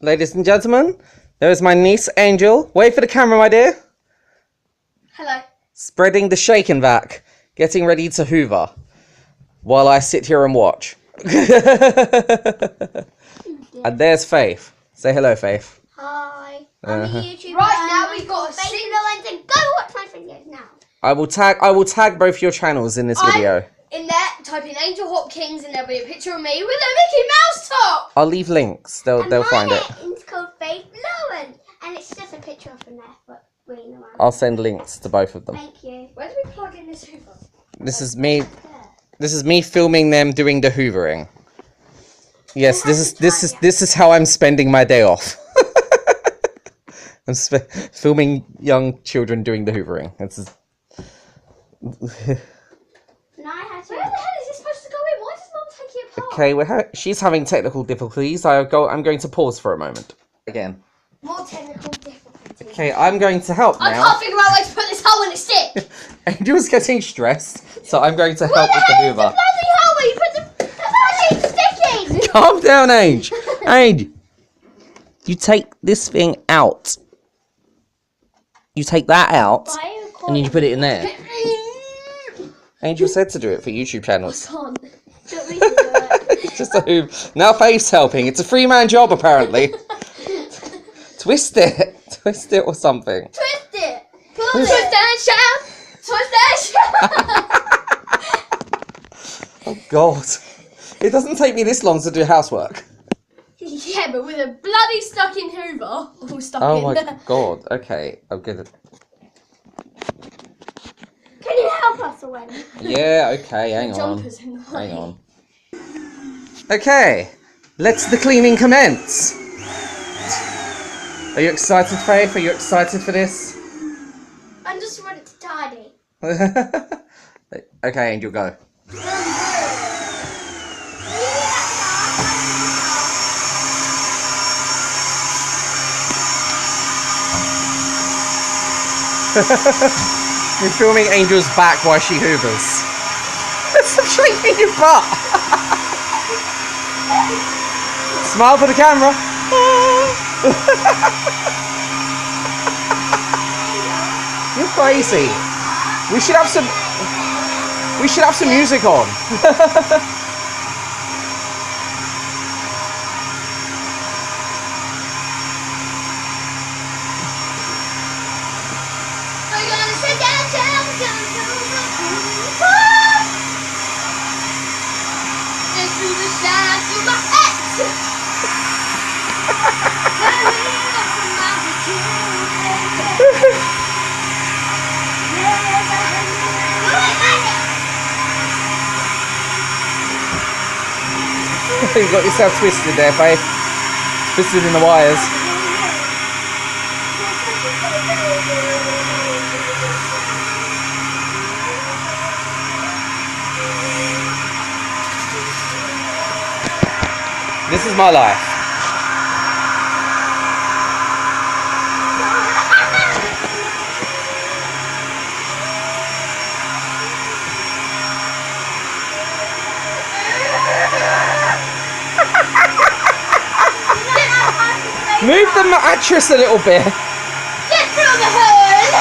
Ladies and gentlemen, there is my niece Angel. Wait for the camera, my dear. Hello. Spreading the shaken vac, getting ready to hoover, while I sit here and watch. And there's Faith. Say hello, Faith. Hi. I'm a YouTuber. Right now we've got a and go watch my videos now. I will tag both your channels in this video. In there, type in Angel Hopkins and there'll be a picture of me with a Mickey Mouse top. I'll leave links. They'll find it. It's called Faith Lowen, and it's just a picture of an F, but green around. I'll send links to both of them. Thank you. Where do we plug in this Hoover? This is me. This is me filming them doing the hoovering. Yes, this is how I'm spending my day off. I'm filming young children doing the hoovering. Where the hell is this supposed to go in? Why does Mum take it apart? Okay, she's having technical difficulties. I'm going to pause for a moment. Again. More technical difficulties. Okay, I'm going to help now. I can't figure out where to put this hole in the stick. Angel's getting stressed, so I'm going to help with the hoover. Where the bloody hole where you put the bloody stick in? Calm down, Angel. Angel, you take this thing out. You take that out, and then you put it in there. Angel said to do it for YouTube channels. I can't. Don't need to do it. It's just a hoover. Now Faith's helping. It's a three-man job, apparently. Twist it. Twist it or something. Twist it. Pull it. Twist and shout. Twist and shout. Oh, God. It doesn't take me this long to do housework. Yeah, but with a bloody stuck in Hoover. Or stuck Oh, in. my God. Okay, I'm good. Can you help us, Owen? Yeah, okay, hang on. Jumpers in the way. Hang on. Okay, let's the cleaning commence. Are you excited, Faith? Are you excited for this? I'm just ready to tidy. Okay, Angel, go. You're filming Angel's back while she hoovers. Stop shaking your butt. Smile for the camera. You're crazy. We should have some music on. You got yourself twisted there, Faith. Twisted in the wires. This is my life. Move the mattress a little bit. Get through the hole!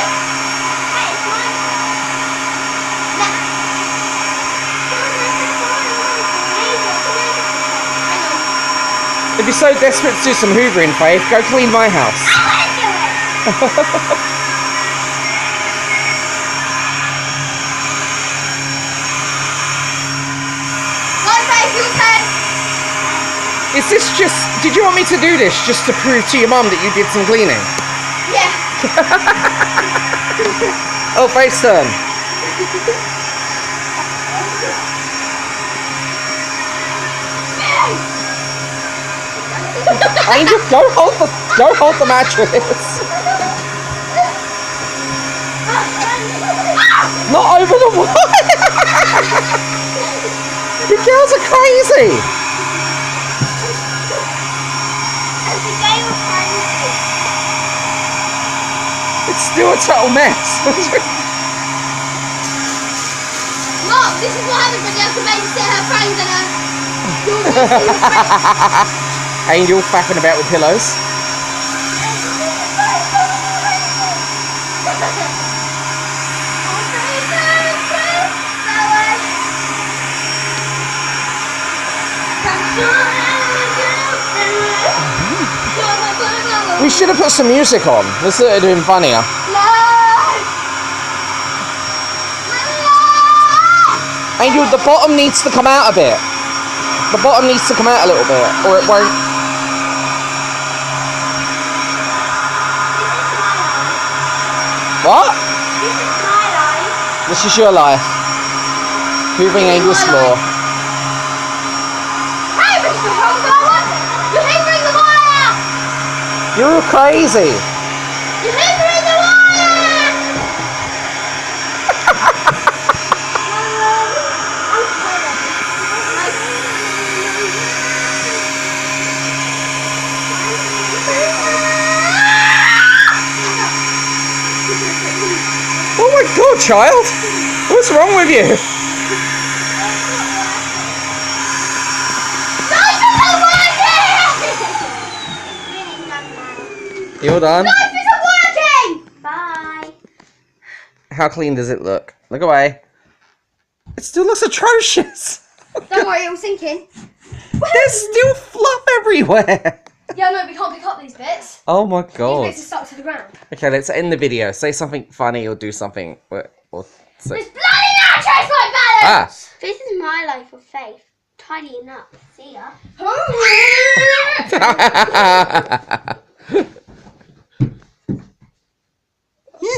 If you're so desperate to do some hoovering, Faith, go clean my house. I want to do it. Is this just... Did you want me to do this just to prove to your mum that you did some cleaning? Yeah. Oh, Faith's turn. Angel, go hold the mattress. Not over the wire. You girls are crazy. It's still a total mess. Mom, this is what happens when you have to babysit her friends and her. Angel faffing about with pillows. We should have put some music on. This would have been funnier. Angel, the bottom needs to come out a bit. The bottom needs to come out a little bit, or it won't. What? This is your life. Hoovering Angel's floor. Hey, Mr. Hogarth! You're hindering the wire! You're crazy. You're hindering the wire! Oh my god, child! What's wrong with you? You're done? Knife isn't working! Bye. How clean does it look? Look away. It still looks atrocious. Don't worry, it was sinking. There's still fluff everywhere. Yeah, no, we can't pick up these bits. Oh my These god. bits are stuck to the ground. Okay, let's end the video. Say something funny or do something. Or say. This bloody natural's like balance! This is my life of faith. Tidying up. See ya.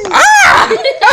Ah!